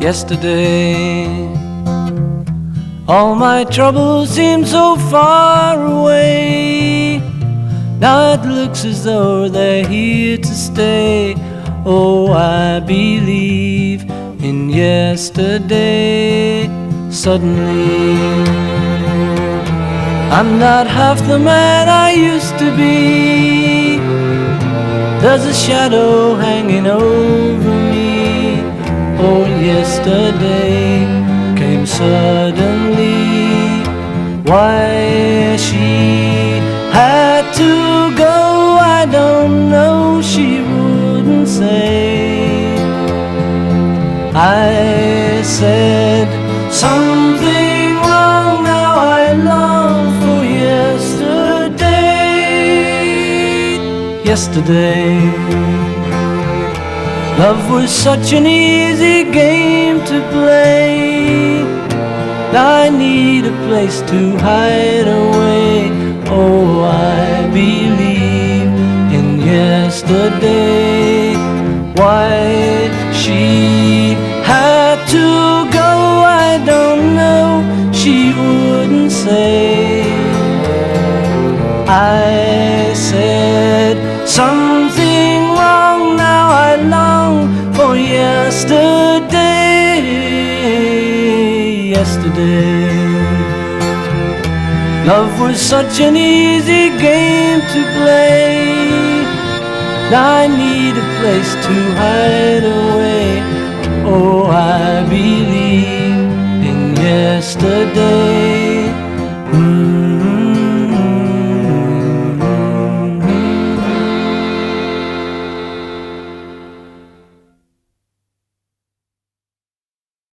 yesterday. All my troubles seem so far away. Now it looks as though they're here to stay. Oh, I believe in yesterday. Suddenly, I'm not half the man I used to be. There's a shadow hanging over me. Oh, yesterday came suddenly. Why she had to go, I don't know, she wouldn't say. I said something wrong, now I long for yesterday. Yesterday, love was such an easy game to play. I need a place to hide away. Oh, I believe in yesterday. Why she had to go, I don't know, she wouldn't say. I said something wrong, now I long for yesterday. Yesterday, love was such an easy game to play. Now I need a place to hide away. Oh, I believe in yesterday.